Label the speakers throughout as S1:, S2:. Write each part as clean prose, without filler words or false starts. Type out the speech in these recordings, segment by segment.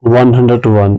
S1: 101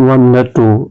S1: 102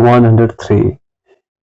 S1: 103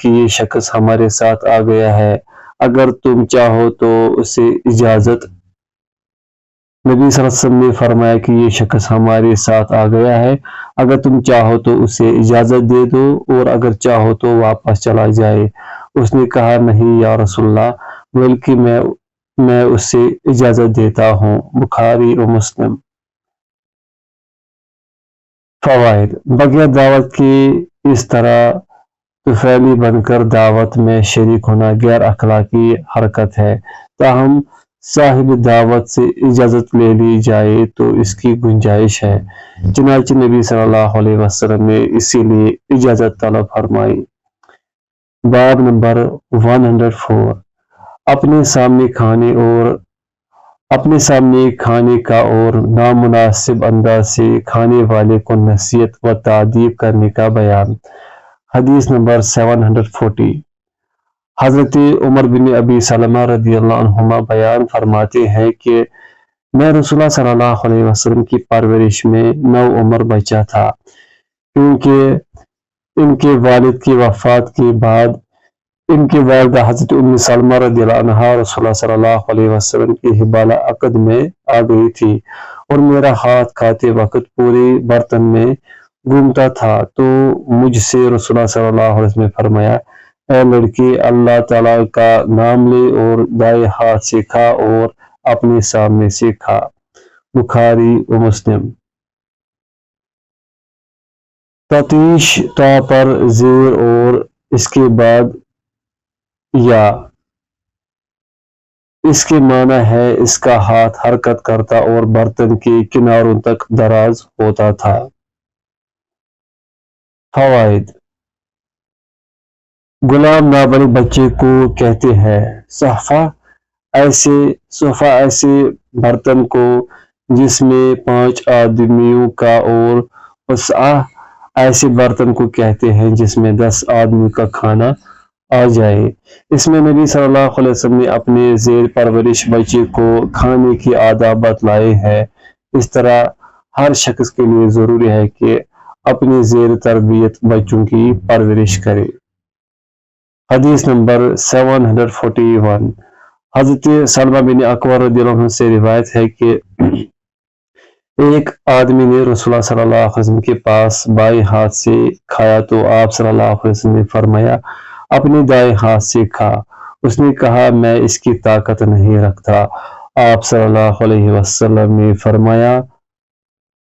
S1: کہ یہ شخص ہمارے ساتھ آ گیا ہے، اگر تم چاہو تو اسے اجازت۔ نبی صلی اللہ علیہ وسلم نے فرمایا کہ یہ شخص ہمارے ساتھ آ گیا ہے، اگر تم چاہو تو اسے اجازت دے دو اور اگر چاہو تو واپس چلا جائے۔ اس نے کہا نہیں یا رسول اللہ، بلکہ میں اسے اجازت دیتا ہوں۔ بخاری و مسلم۔ فوائد: بغیر دعوت کے اس طرح طفیلی بن کر دعوت میں شریک ہونا غیر اخلاقی حرکت ہے، تاہم صاحب دعوت سے اجازت لے لی جائے تو اس کی گنجائش ہے، چنانچہ نبی صلی اللہ علیہ وسلم نے اسی لیے اجازت طلب فرمائی۔ باب نمبر 104 اپنے سامنے کھانے کا اور نامناسب انداز سے کھانے والے کو نصیحت و تادیب کرنے کا بیان۔ حدیث نمبر 740 حضرت عمر بن ابی سلمہ رضی اللہ عنہما بیان فرماتے ہیں کہ میں رسول اللہ صلی اللہ علیہ وسلم کی پرورش میں نوعمر بچہ تھا، کیونکہ ان کے والد کی وفات کے بعد ان کی والدہ حضرت ام سلمہ رضی اللہ عنہا رسول اللہ صلی اللہ علیہ وسلم کی حبالہ عقد میں آ گئی تھی اور میرا ہاتھ کھاتے وقت پورے برتن میں گھومتا تھا، تو مجھ سے رسول اللہ صلی اللہ علیہ وسلم نے فرمایا، اے لڑکی، اللہ تعالیٰ کا نام لے اور دائیں ہاتھ سے کھا اور اپنے سامنے سے کھا۔ بخاری و مسلم۔ تفتیش تا پر زیر اور اس کے بعد یا اس کے معنی ہے اس کا ہاتھ حرکت کرتا اور برتن کے کناروں تک دراز ہوتا تھا۔ فوائد: غلام نابالغ بچے کو کہتے ہیں صحفہ ایسے برتن کو جس میں 5 آدمیوں کا، اور وسعہ ایسے برتن کو کہتے ہیں جس میں 10 آدمیوں کا کھانا آ جائے۔ اس میں نبی صلی اللہ علیہ وسلم نے اپنے زیر پرورش بچے کو کھانے کی آداب بتلائے ہیں۔ اس طرح ہر شخص کے لیے ضروری ہے کہ اپنے زیر تربیت بچوں کی پرورش کرے۔ حدیث نمبر 741 حضرت سلمہ بن اکوع رضی اللہ عنہ سے روایت ہے کہ ایک آدمی نے رسول اللہ صلی اللہ علیہ وسلم کے پاس بائیں ہاتھ سے کھایا تو آپ صلی اللہ علیہ وسلم نے فرمایا، اپنے دائیں ہاتھ سے کھا۔ اس نے کہا، میں اس کی طاقت نہیں رکھتا۔ آپ صلی اللہ علیہ وسلم نے فرمایا،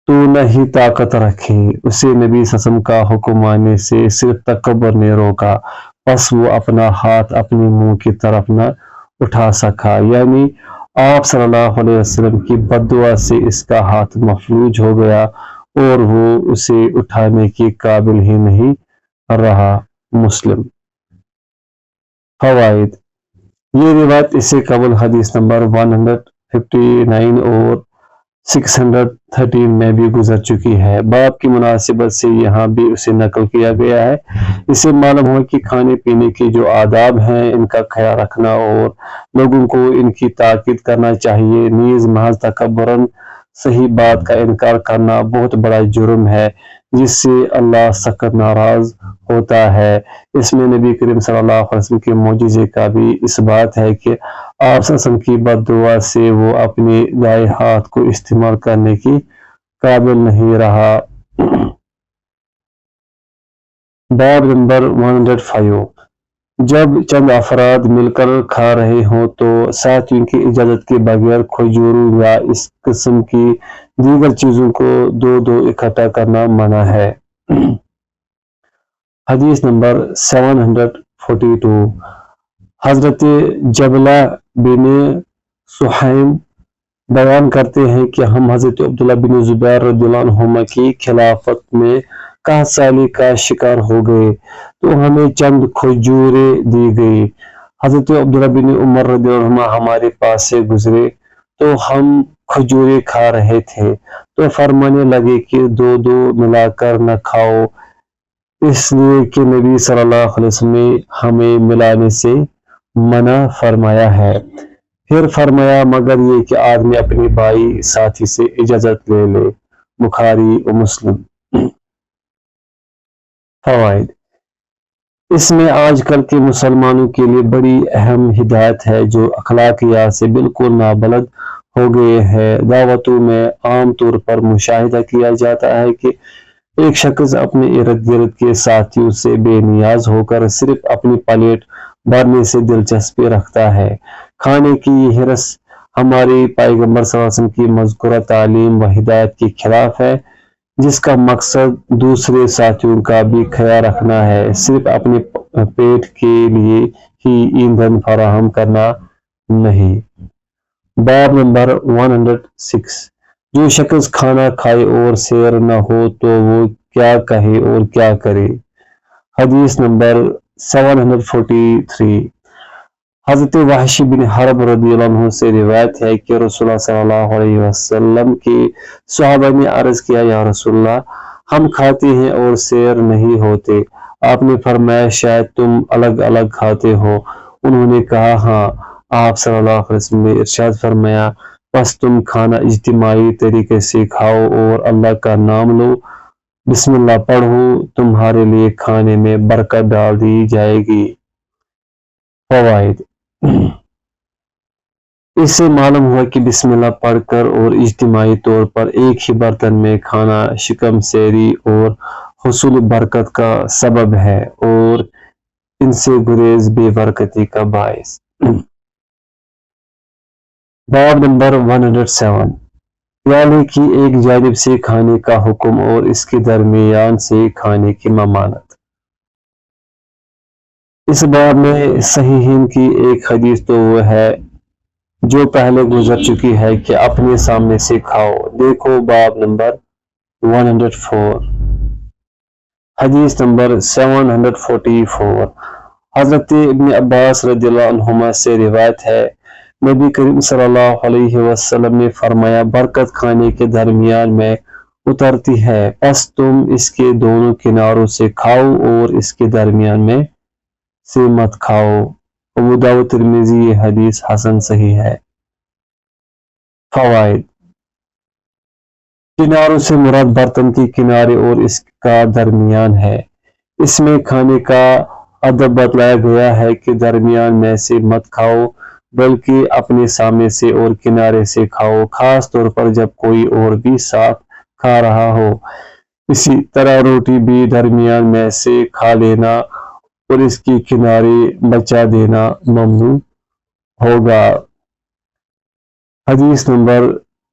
S1: تو نہیں طاقت رکھے۔ اسے نبی صلی اللہ علیہ وسلم کا حکم ماننے سے صرف تکبر نے روکا، پس وہ اپنا ہاتھ اپنے منہ کی طرف نہ اٹھا سکا، یعنی آپ صلی اللہ علیہ وسلم کی بد دعا سے اس کا ہاتھ مفلوج ہو گیا اور وہ اسے اٹھانے کے قابل ہی نہیں رہا۔ مسلم۔ فوائد: یہ روایت اس سے قبل حدیث نمبر 159 اور 613 میں بھی گزر چکی ہے۔ باب کی مناسبت سے یہاں بھی اسے نقل کیا گیا ہے۔ اس سے معلوم ہوا کہ کھانے پینے کے جو آداب ہیں ان کا خیال رکھنا اور لوگوں کو ان کی تاکید کرنا چاہیے، نیز محض تکبراً صحیح بات کا انکار کرنا بہت بڑا جرم ہے جس سے اللہ سخت ناراض ہوتا ہے۔ اس میں نبی کریم صلی اللہ علیہ وسلم کے معجزے کا بھی اس بات ہے کہ آپ صلی اللہ علیہ وسلم کی بد دعا سے وہ اپنے دائیں ہاتھ کو استعمال کرنے کی قابل نہیں رہا۔ باب نمبر 105 جب چند افراد مل کر کھا رہے ہوں تو ساتھیوں کی اجازت کے بغیر کھجوروں یا اس قسم کی دیگر چیزوں کو دو اکٹھا کرنا منع ہے۔ حدیث نمبر 742 حضرت جبلہ بن سحیم بیان کرتے ہیں کہ ہم حضرت عبداللہ بن زبیر رضی اللہ عنہما کی خلافت میں قحط سالی کا شکار ہو گئے تو ہمیں چند کھجوریں دی گئی۔ حضرت عبداللہ بن عمر رضی اللہ عنہما ہمارے پاس سے گزرے تو ہم کھجوریں کھا رہے تھے تو فرمانے لگے کہ دو ملا کر نہ کھاؤ، اس لیے کہ نبی صلی اللہ علیہ وسلم نے ہمیں ملانے سے منع فرمایا ہے۔ پھر فرمایا مگر یہ کہ آدمی اپنے بھائی ساتھی سے اجازت لے لے۔ بخاری و مسلم۔ فوائد: اس میں آج کل کے مسلمانوں کے لیے بڑی اہم ہدایت ہے جو اخلاقیات سے بالکل نابلد ہو گئے ہیں۔ دعوتوں میں عام طور پر مشاہدہ کیا جاتا ہے کہ ایک شخص اپنے ارد گرد کے ساتھیوں سے بے نیاز ہو کر صرف اپنی پلیٹ بھرنے سے دلچسپی رکھتا ہے۔ کھانے کی یہ حرص ہماری پیغمبر صلی اللہ علیہ وسلم کی مذکورہ تعلیم و ہدایت کے خلاف ہے، جس کا مقصد دوسرے ساتھیوں کا بھی خیال رکھنا ہے، صرف اپنے پیٹ کے لیے ہی ایندھن فراہم کرنا نہیں۔ باب نمبر 106، جو شخص کھانا کھائے اور سیر نہ ہو تو وہ کیا کہے اور کیا کرے۔ حدیث نمبر 743، حضرت وحشی بن حرب رضی اللہ عنہ سے روایت ہے کہ رسول اللہ صلی اللہ علیہ وسلم کے صحابہ نے عرض کیا، یا رسول اللہ، ہم کھاتے ہیں اور سیر نہیں ہوتے۔ آپ نے فرمایا، شاید تم الگ الگ کھاتے ہو۔ انہوں نے کہا، ہاں۔ آپ صلی اللہ علیہ وسلم نے ارشاد فرمایا، بس تم کھانا اجتماعی طریقے سے کھاؤ اور اللہ کا نام لو، بسم اللہ پڑھو، تمہارے لیے کھانے میں برکت ڈال دی جائے گی۔ فوائد: اس سے معلوم ہوا کہ بسم اللہ پڑھ کر اور اجتماعی طور پر ایک ہی برتن میں کھانا شکم سیری اور حصول برکت کا سبب ہے اور ان سے گریز بے برکتی کا باعث۔ باب نمبر 107، پیالے کی ایک جانب سے کھانے کا حکم اور اس کے درمیان سے کھانے کی ممانعت۔ اس باب میں صحیحین کی ایک حدیث تو وہ ہے جو پہلے گزر چکی ہے کہ اپنے سامنے سے کھاؤ۔ دیکھو باب نمبر 104، حدیث نمبر 744، حضرت ابن عباس رضی اللہ عنہما سے روایت ہے، نبی کریم صلی اللہ علیہ وسلم نے فرمایا، برکت کھانے کے درمیان میں اترتی ہے، پس تم اس کے دونوں کناروں سے کھاؤ اور اس کے درمیان میں سے مت کھاؤ۔ ابو داؤد ترمذی، یہ حدیث حسن صحیح ہے۔ فوائد: کناروں سے مراد برتن کے کنارے اور اس کا درمیان ہے۔ اس میں کھانے کا ادب بتلایا گیا ہے کہ درمیان میں سے مت کھاؤ بلکہ اپنے سامنے سے اور کنارے سے کھاؤ، خاص طور پر جب کوئی اور بھی ساتھ کھا رہا ہو۔ اسی طرح روٹی بھی درمیان میں سے کھا لینا اور اس کے کنارے بچا دینا ممنوع ہوگا۔ حدیث نمبر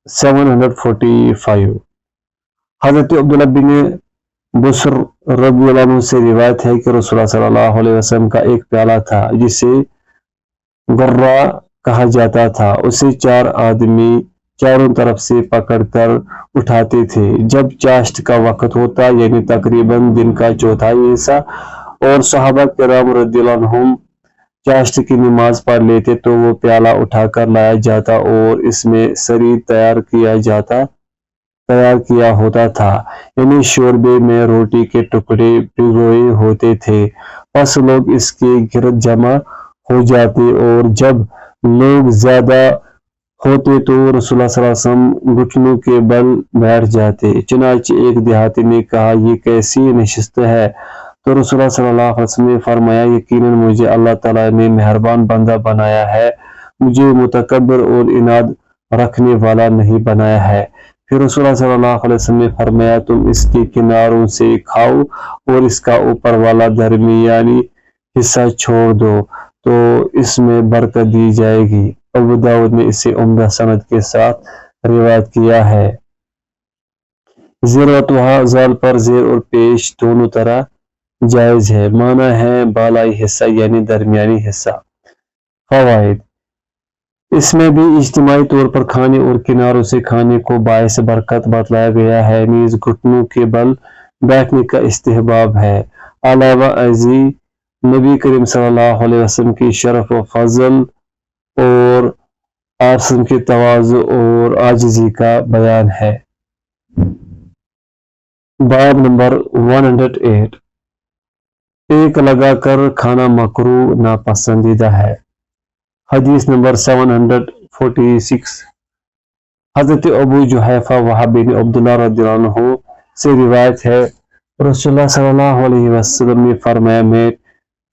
S1: 745، حضرت عبداللہ بن بسر رضی اللہ عنہ سے روایت ہے کہ رسول اللہ صلی اللہ علیہ وسلم کا ایک پیالہ تھا جسے غرہ کہا جاتا تھا، اسے 4 آدمی چاروں طرف سے پکڑ کر اٹھاتے تھے۔ جب چاشت کا وقت ہوتا، یعنی تقریباً دن کا چوتھائی حصہ، اور صحابہ کرام رضی اللہ عنہم چاشت کی نماز پڑھ لیتے تو وہ پیالہ اٹھا کر لایا جاتا اور اس میں سرید تیار کیا ہوتا تھا، یعنی شوربے میں روٹی کے ٹکڑے بھگوئے ہوتے تھے۔ پس لوگ اس کے گرد جمع ہو جاتے اور جب لوگ زیادہ ہوتے تو رسول اللہ صلی اللہ علیہ وسلم گھٹنوں کے بل بیٹھ جاتے۔ چنانچہ ایک دیہاتی نے کہا، یہ کیسی نشست ہے؟ تو رسول اللہ صلی اللہ علیہ وسلم نے فرمایا، یقیناً مجھے اللہ تعالیٰ نے مہربان بندہ بنایا ہے، مجھے متکبر اور عناد رکھنے والا نہیں بنایا ہے۔ پھر رسول اللہ صلی اللہ علیہ وسلم نے فرمایا، تم اس کے کناروں سے کھاؤ اور اس کا اوپر والا درمیانی حصہ چھوڑ دو تو اس میں برکت دی جائے گی۔ ابو داؤد نے اسے عمدہ سند کے ساتھ روایت کیا ہے۔ زیر و زال پر زیر اور پیش دونوں طرح جائز ہے، معنی ہے بالائی حصہ یعنی درمیانی حصہ۔ فوائد: اس میں بھی اجتماعی طور پر کھانے اور کناروں سے کھانے کو باعث برکت بتلایا گیا ہے، نیز گھٹنوں کے بل بیٹھنے کا استحباب ہے۔ علاوہ ازیں نبی کریم صلی اللہ علیہ وسلم کی شرف و فضل اور آپ کے تواضع اور عاجزی کا بیان ہے۔ باب نمبر 108، ٹیک لگا کر کھانا مکروہ ناپسندیدہ ہے۔ حدیث نمبر 746، حضرت ابو جحیفہ وہب بن عبداللہ رضی اللہ عنہ سے روایت ہے، رسول اللہ صلی اللہ علیہ وسلم نے فرمایا، میں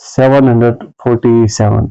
S1: 747।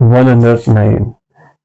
S1: 109।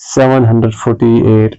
S1: 748।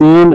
S1: 3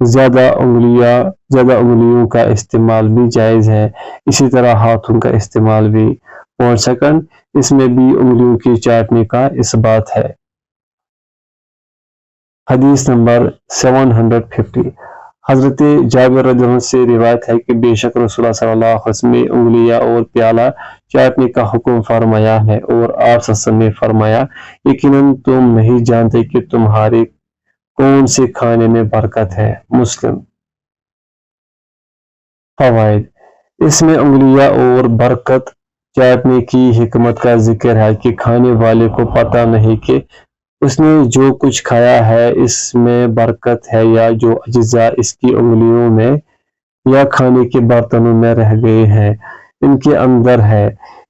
S1: زیادہ انگلیوں کا استعمال بھی جائز ہے، اسی طرح ہاتھوں کا استعمال بھی۔ 1 سیکنڈ، اس میں بھی انگلیوں کی چاٹنے کا اثبات ہے۔ حدیث نمبر 750، حضرت جابر رضی اللہ عنہ سے روایت ہے کہ بے شک رسول اللہ صلی اللہ علیہ وسلم نے انگلیاں اور پیالہ چاٹنے کا حکم فرمایا ہے، اور آپ صلی اللہ علیہ وسلم نے فرمایا، یقیناً تم نہیں جانتے کہ تمہارے کون سے کھانے میں برکت ہے۔ مسلم۔ فوائد، اس میں انگلیاں اور برکت چاٹنے کی حکمت کا ذکر ہے کہ کھانے والے کو پتہ نہیں کہ اس نے جو کچھ کھایا ہے اس میں برکت ہے یا جو اجزاء اس کی انگلیوں میں یا کھانے کے برتنوں میں رہ گئے ہیں ان کے اندر ہے،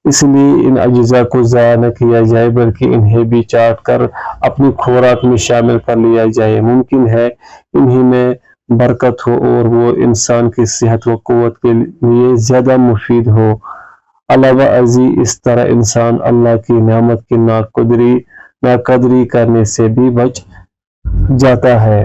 S1: اس لیے ان اجزاء کو ضائع نہ کیا جائے بلکہ انہیں بھی چاٹ کر اپنی خوراک میں شامل کر لیا جائے۔ ممکن ہے انہی میں برکت ہو اور وہ انسان کی صحت و قوت کے لیے زیادہ مفید ہو۔ علاوہ ازیں اس طرح انسان اللہ کی نعمت کی ناقدری کرنے سے بھی بچ جاتا ہے۔